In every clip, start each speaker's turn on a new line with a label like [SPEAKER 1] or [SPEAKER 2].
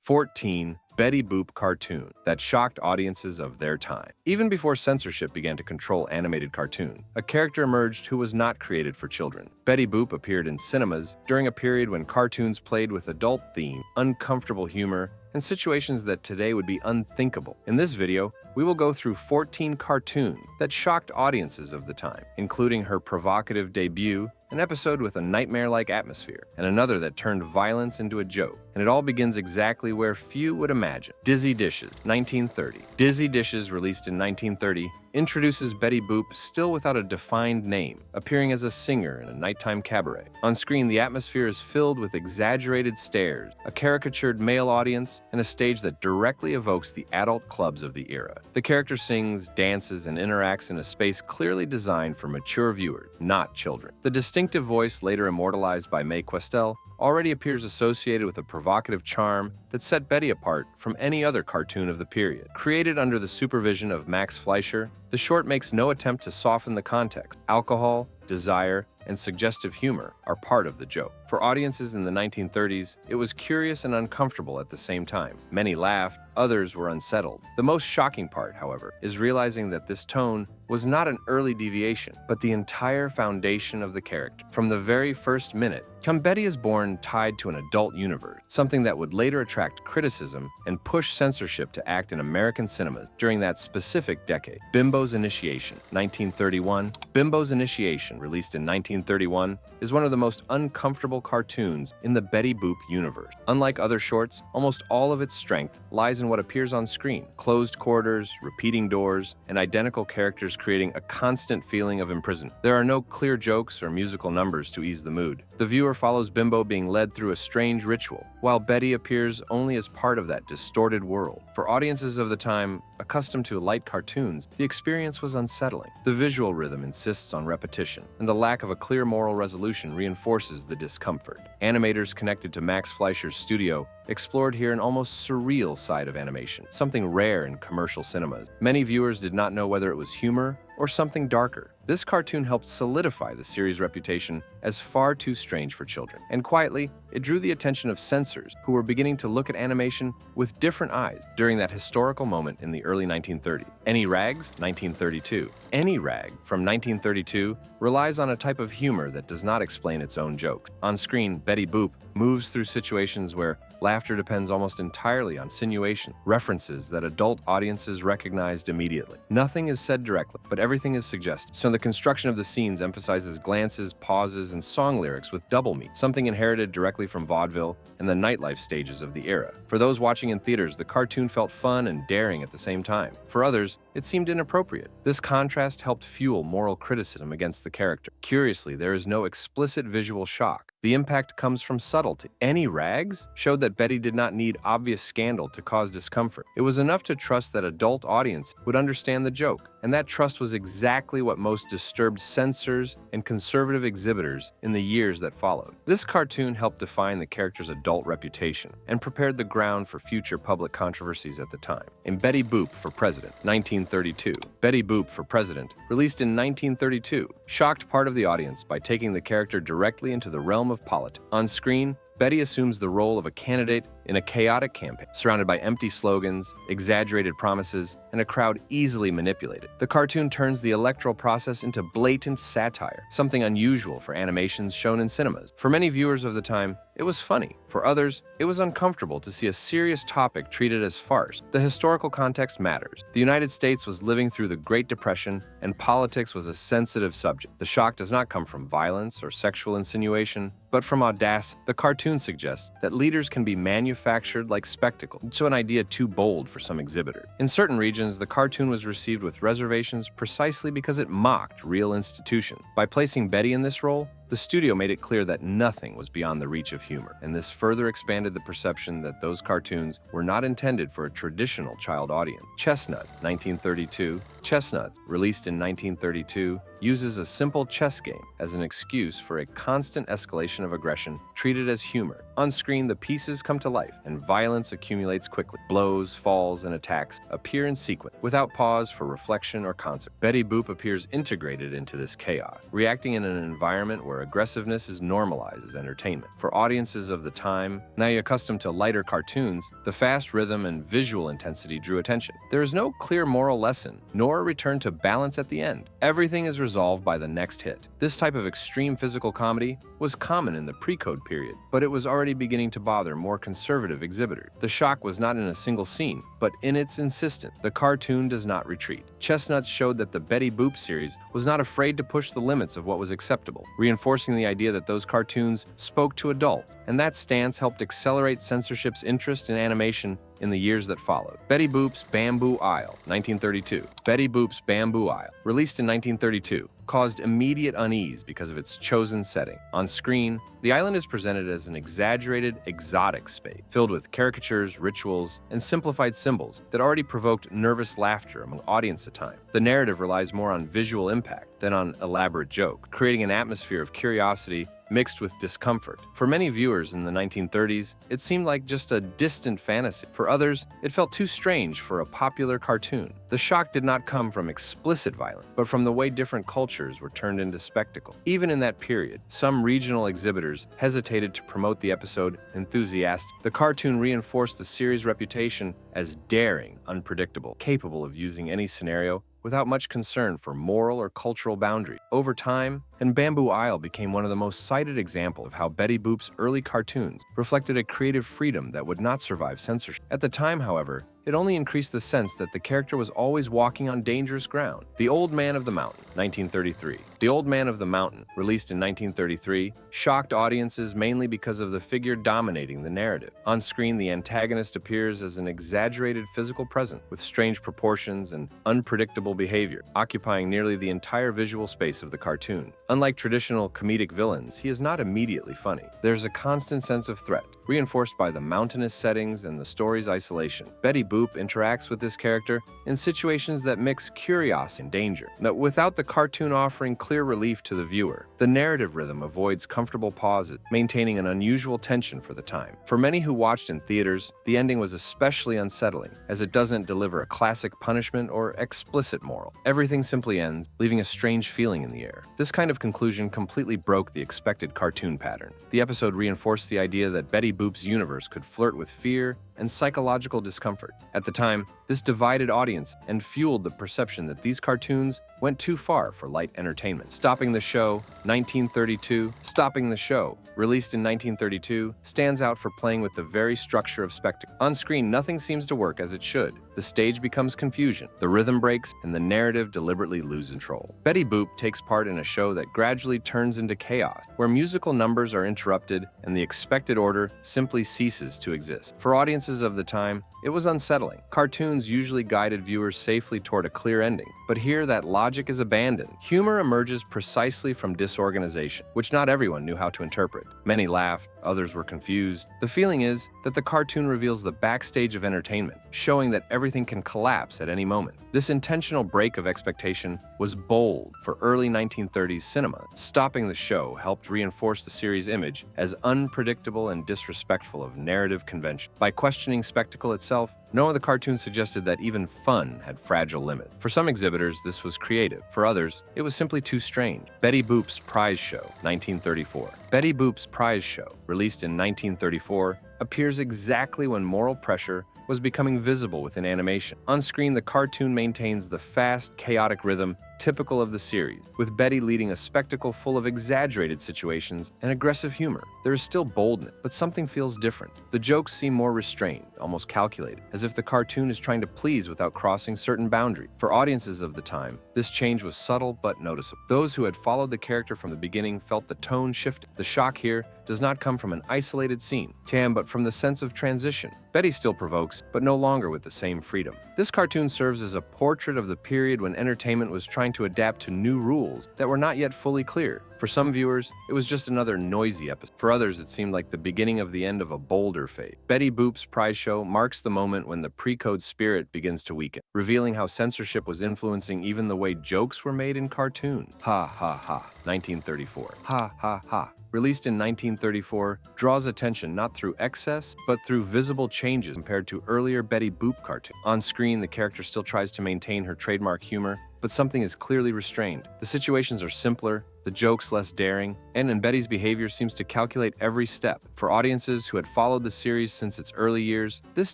[SPEAKER 1] 14. Betty Boop cartoon that shocked audiences of their time. Even before censorship began to control animated cartoon, a character emerged who was not created for children. Betty Boop appeared in cinemas during a period when cartoons played with adult theme, uncomfortable humor, and situations that today would be unthinkable. In this video, we will go through 14 cartoons that shocked audiences of the time, including her provocative debut, an episode with a nightmare-like atmosphere, and another that turned violence into a joke. And it all begins exactly where few would imagine. Dizzy Dishes, 1930. Dizzy Dishes, released in 1930, introduces Betty Boop still without a defined name, appearing as a singer in a nighttime cabaret. On screen, the atmosphere is filled with exaggerated stares, a caricatured male audience, and a stage that directly evokes the adult clubs of the era. The character sings, dances, and interacts in a space clearly designed for mature viewers, not children. The distinctive voice, later immortalized by Mae Questel, already appears associated with a provocative charm that set Betty apart from any other cartoon of the period. Created under the supervision of Max Fleischer, the short makes no attempt to soften the context. Alcohol, desire, and suggestive humor are part of the joke. For audiences in the 1930s, it was curious and uncomfortable at the same time. Many laughed, others were unsettled. The most shocking part, however, is realizing that this tone was not an early deviation, but the entire foundation of the character. From the very first minute, Betty is born tied to an adult universe, something that would later attract criticism and push censorship to act in American cinemas during that specific decade. Bimbo's Initiation, 1931. Bimbo's Initiation, released in 1931, is one of the most uncomfortable cartoons in the Betty Boop universe. Unlike other shorts, almost all of its strength lies in what appears on screen. Closed corridors, repeating doors, and identical characters creating a constant feeling of imprisonment. There are no clear jokes or musical numbers to ease the mood. The viewer follows Bimbo being led through a strange ritual, while Betty appears only as part of that distorted world. For audiences of the time, accustomed to light cartoons, the experience was unsettling. The visual rhythm insists on repetition, and the lack of a clear moral resolution reinforces the discomfort. Animators connected to Max Fleischer's studio explored here an almost surreal side of animation, something rare in commercial cinemas. Many viewers did not know whether it was humor or something darker. This cartoon helped solidify the series' reputation as far too strange for children, and quietly, it drew the attention of censors who were beginning to look at animation with different eyes during that historical moment in the early 1930s. Any Rags, 1932. Any Rag, from 1932, relies on a type of humor that does not explain its own jokes. On screen, Betty Boop moves through situations where laughter depends almost entirely on sinuation, references that adult audiences recognized immediately. Nothing is said directly, but everything is suggested. So the construction of the scenes emphasizes glances, pauses, and song lyrics with double meaning, something inherited directly from vaudeville and the nightlife stages of the era. For those watching in theaters, the cartoon felt fun and daring at the same time. For others, it seemed inappropriate. This contrast helped fuel moral criticism against the character. Curiously, there is no explicit visual shock. The impact comes from subtlety. Any Rags showed that Betty did not need obvious scandal to cause discomfort. It was enough to trust that adult audience would understand the joke, and that trust was exactly what most disturbed censors and conservative exhibitors in the years that followed. This cartoon helped define the character's adult reputation and prepared the ground for future public controversies at the time. In Betty Boop for President, 1932. Betty Boop for President, released in 1932, shocked part of the audience by taking the character directly into the realm of politics. On screen, Betty assumes the role of a candidate in a chaotic campaign, surrounded by empty slogans, exaggerated promises, and a crowd easily manipulated. The cartoon turns the electoral process into blatant satire, something unusual for animations shown in cinemas. For many viewers of the time, it was funny. For others, it was uncomfortable to see a serious topic treated as farce. The historical context matters. The United States was living through the Great Depression, and politics was a sensitive subject. The shock does not come from violence or sexual insinuation, but from audacity. The cartoon suggests that leaders can be manufactured like spectacle, so an idea too bold for some exhibitors. In certain regions, the cartoon was received with reservations precisely because it mocked real institutions. By placing Betty in this role, the studio made it clear that nothing was beyond the reach of humor, and this further expanded the perception that those cartoons were not intended for a traditional child audience. Chestnut, 1932. Chestnuts, released in 1932, uses a simple chess game as an excuse for a constant escalation of aggression treated as humor. On screen, the pieces come to life, and violence accumulates quickly. Blows, falls, and attacks appear in sequence, without pause for reflection or concept. Betty Boop appears integrated into this chaos, reacting in an environment where aggressiveness is normalized as entertainment. For audiences of the time, now accustomed to lighter cartoons, the fast rhythm and visual intensity drew attention. There is no clear moral lesson, nor a return to balance at the end. Everything is resolved by the next hit. This type of extreme physical comedy was common in the pre-code period, but it was already beginning to bother more conservative exhibitors. The shock was not in a single scene, but in its insistence. The cartoon does not retreat. Chestnuts showed that the Betty Boop series was not afraid to push the limits of what was acceptable, reinforcing the idea that those cartoons spoke to adults, and that stance helped accelerate censorship's interest in animation in the years that followed. Betty Boop's Bamboo Isle, 1932. Betty Boop's Bamboo Isle, released in 1932, caused immediate unease because of its chosen setting. On screen, the island is presented as an exaggerated, exotic space, filled with caricatures, rituals, and simplified symbols that already provoked nervous laughter among audience at the time. The narrative relies more on visual impact than on elaborate joke, creating an atmosphere of curiosity mixed with discomfort. For many viewers in the 1930s, it seemed like just a distant fantasy. For others, it felt too strange for a popular cartoon. The shock did not come from explicit violence, but from the way different cultures were turned into spectacle. Even in that period, some regional exhibitors hesitated to promote the episode enthusiastically. The cartoon reinforced the series' reputation as daring, unpredictable, capable of using any scenario without much concern for moral or cultural boundary. Over time, and Bamboo Isle became one of the most cited examples of how Betty Boop's early cartoons reflected a creative freedom that would not survive censorship. At the time, however, it only increased the sense that the character was always walking on dangerous ground. The Old Man of the Mountain, 1933. The Old Man of the Mountain, released in 1933, shocked audiences mainly because of the figure dominating the narrative. On screen, the antagonist appears as an exaggerated physical presence with strange proportions and unpredictable behavior, occupying nearly the entire visual space of the cartoon. Unlike traditional comedic villains, he is not immediately funny. There's a constant sense of threat, reinforced by the mountainous settings and the story's isolation. Betty Boop interacts with this character in situations that mix curiosity and danger, but without the cartoon offering clear relief to the viewer. The narrative rhythm avoids comfortable pauses, maintaining an unusual tension for the time. For many who watched in theaters, the ending was especially unsettling, as it doesn't deliver a classic punishment or explicit moral. Everything simply ends, leaving a strange feeling in the air. This kind of conclusion completely broke the expected cartoon pattern. The episode reinforced the idea that Betty Boop's universe could flirt with fear and psychological discomfort. At the time, this divided audience and fueled the perception that these cartoons went too far for light entertainment. Stopping the Show, 1932. Stopping the Show, released in 1932, stands out for playing with the very structure of spectacle. On screen, nothing seems to work as it should. The stage becomes confusion, the rhythm breaks, and the narrative deliberately loses control. Betty Boop takes part in a show that gradually turns into chaos, where musical numbers are interrupted and the expected order simply ceases to exist. For audiences of the time, it was unsettling. Cartoons usually guided viewers safely toward a clear ending, but here that logic is abandoned. Humor emerges precisely from disorganization, which not everyone knew how to interpret. Many laughed, others were confused. The feeling is that the cartoon reveals the backstage of entertainment, showing that everything can collapse at any moment. This intentional break of expectation was bold for early 1930s cinema. Stopping the Show helped reinforce the series' image as unpredictable and disrespectful of narrative convention. By questioning spectacle itself, no other cartoon suggested that even fun had fragile limits. For some exhibitors, this was creative. For others, it was simply too strange. Betty Boop's Prize Show, 1934. Betty Boop's Prize Show, released in 1934, appears exactly when moral pressure was becoming visible within animation. On screen, the cartoon maintains the fast, chaotic rhythm typical of the series, with Betty leading a spectacle full of exaggerated situations and aggressive humor. There is still boldness, but something feels different. The jokes seem more restrained, almost calculated, as if the cartoon is trying to please without crossing certain boundaries. For audiences of the time, this change was subtle but noticeable. Those who had followed the character from the beginning felt the tone shifting. The shock here does not come from an isolated scene, but from the sense of transition. Betty still provokes, but no longer with the same freedom. This cartoon serves as a portrait of the period when entertainment was trying trying to adapt to new rules that were not yet fully clear. For some viewers, it was just another noisy episode. For others, it seemed like the beginning of the end of a bolder phase. Betty Boop's prize show marks the moment when the pre-code spirit begins to weaken, revealing how censorship was influencing even the way jokes were made in cartoons. Ha ha ha, 1934. Ha ha ha. Released in 1934, draws attention not through excess, but through visible changes compared to earlier Betty Boop cartoons. On screen, the character still tries to maintain her trademark humor, but something is clearly restrained. The situations are simpler, the jokes less daring, and Betty's behavior seems to calculate every step. For audiences who had followed the series since its early years, this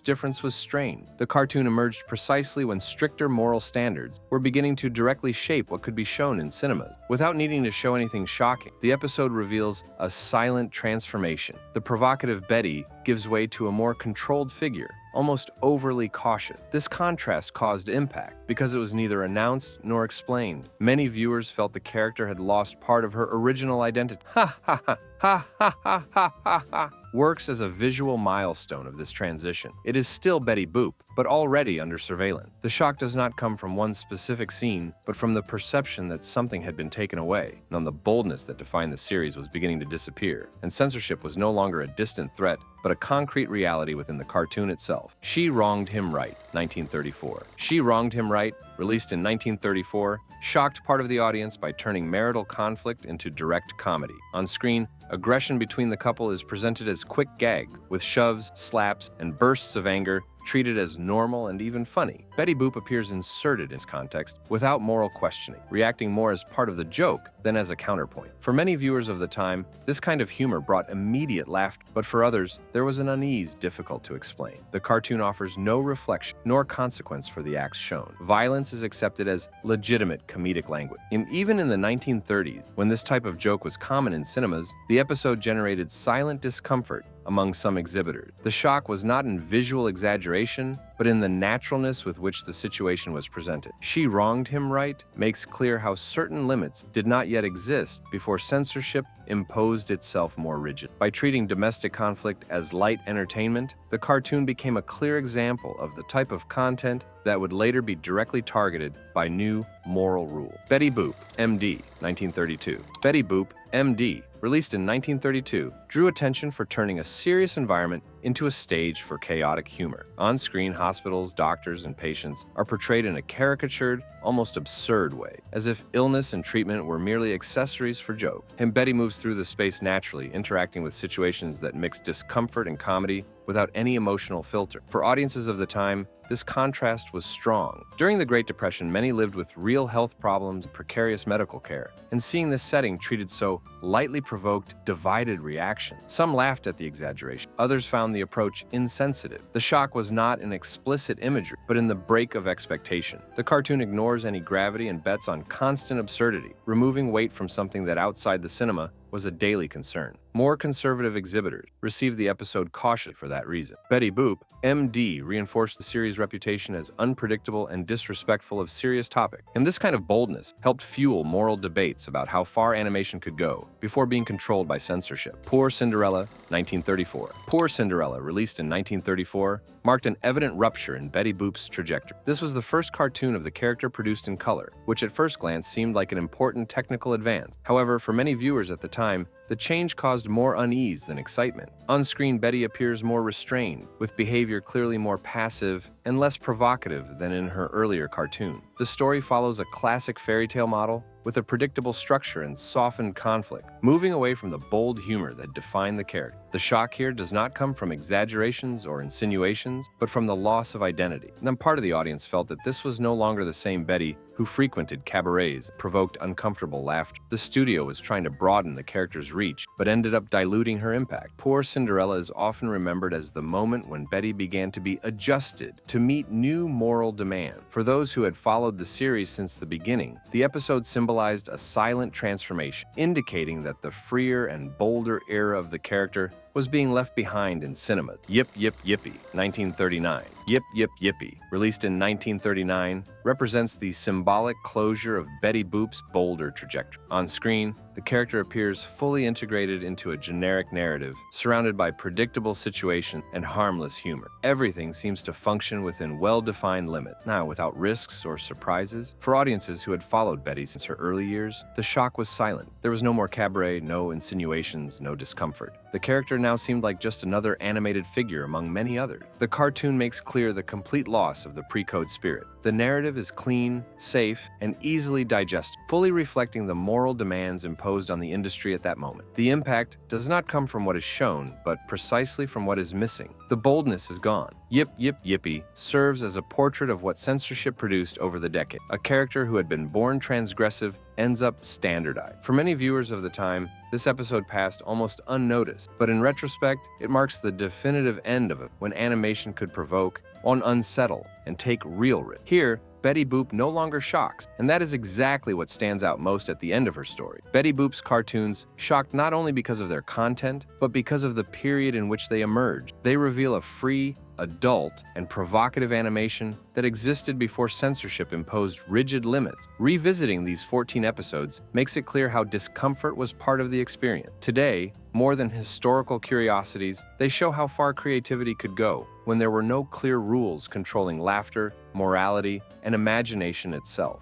[SPEAKER 1] difference was strained. The cartoon emerged precisely when stricter moral standards were beginning to directly shape what could be shown in cinemas. Without needing to show anything shocking, the episode reveals a silent transformation. The provocative Betty gives way to a more controlled figure, almost overly cautious. This contrast caused impact because it was neither announced nor explained. Many viewers felt the character had lost part of her original identity. Ha ha ha ha ha ha ha ha ha. Works as a visual milestone of this transition. It is still Betty Boop, but already under surveillance. The shock does not come from one specific scene, but from the perception that something had been taken away, and the boldness that defined the series was beginning to disappear, and censorship was no longer a distant threat, but a concrete reality within the cartoon itself. She Wronged Him Right, 1934. She Wronged Him Right, released in 1934, shocked part of the audience by turning marital conflict into direct comedy. On screen, aggression between the couple is presented as quick gags, with shoves, slaps, and bursts of anger treated as normal and even funny. Betty Boop appears inserted in this context without moral questioning, reacting more as part of the joke than as a counterpoint. For many viewers of the time, this kind of humor brought immediate laughter, but for others, there was an unease difficult to explain. The cartoon offers no reflection nor consequence for the acts shown. Violence is accepted as legitimate comedic language. Even in the 1930s, when this type of joke was common in cinemas, the episode generated silent discomfort among some exhibitors. The shock was not in visual exaggeration, but in the naturalness with which the situation was presented. She Wronged Him Right makes clear how certain limits did not yet exist before censorship imposed itself more rigid. By treating domestic conflict as light entertainment, the cartoon became a clear example of the type of content that would later be directly targeted by new moral rules. Betty Boop, M.D., 1932. Betty Boop, M.D., released in 1932, drew attention for turning a serious environment into a stage for chaotic humor. On-screen, hospitals, doctors, and patients are portrayed in a caricatured, almost absurd way, as if illness and treatment were merely accessories for joke. And Betty moves through the space naturally, interacting with situations that mix discomfort and comedy without any emotional filter. For audiences of the time, this contrast was strong. During the Great Depression, many lived with real health problems and precarious medical care, and seeing this setting treated so lightly provoked divided reaction. Some laughed at the exaggeration. Others found the approach insensitive. The shock was not in explicit imagery, but in the break of expectation. The cartoon ignores any gravity and bets on constant absurdity, removing weight from something that outside the cinema was a daily concern. More conservative exhibitors received the episode cautiously for that reason. Betty Boop, M.D. reinforced the series' reputation as unpredictable and disrespectful of serious topics. And this kind of boldness helped fuel moral debates about how far animation could go before being controlled by censorship. Poor Cinderella, 1934. Poor Cinderella, released in 1934, marked an evident rupture in Betty Boop's trajectory. This was the first cartoon of the character produced in color, which at first glance seemed like an important technical advance. However, for many viewers at the time, the change caused more unease than excitement. On-screen, Betty appears more restrained, with behavior clearly more passive and less provocative than in her earlier cartoon. The story follows a classic fairy tale model with a predictable structure and softened conflict, moving away from the bold humor that defined the character. The shock here does not come from exaggerations or insinuations, but from the loss of identity. And then part of the audience felt that this was no longer the same Betty who frequented cabarets, provoked uncomfortable laughter. The studio was trying to broaden the character's reach, but ended up diluting her impact. Poor Cinderella is often remembered as the moment when Betty began to be adjusted to meet new moral demand. For those who had followed the series since the beginning, the episode symbolized a silent transformation, indicating that the freer and bolder era of the character was being left behind in cinema. Yip Yip Yippy, 1939. Yip Yip Yippy, released in 1939, represents the symbolic closure of Betty Boop's bolder trajectory. On screen, the character appears fully integrated into a generic narrative, surrounded by predictable situations and harmless humor. Everything seems to function within well-defined limits, now without risks or surprises. For audiences who had followed Betty since her early years, the shock was silent. There was no more cabaret, no insinuations, no discomfort. The character now seemed like just another animated figure among many others. The cartoon makes clear the complete loss of the pre-code spirit. The narrative is clean, safe, and easily digestible, fully reflecting the moral demands imposed on the industry at that moment. The impact does not come from what is shown, but precisely from what is missing. The boldness is gone. Yip Yip Yippy serves as a portrait of what censorship produced over the decade. A character who had been born transgressive ends up standardized. For many viewers of the time, this episode passed almost unnoticed, but in retrospect, it marks the definitive end of it, when animation could provoke, unsettle, and take real risk. Here, Betty Boop no longer shocks, and that is exactly what stands out most at the end of her story. Betty Boop's cartoons shocked not only because of their content, but because of the period in which they emerged. They reveal a free, adult, and provocative animation that existed before censorship imposed rigid limits. Revisiting these 14 episodes makes it clear how discomfort was part of the experience. Today, more than historical curiosities, they show how far creativity could go when there were no clear rules controlling laughter, morality, and imagination itself.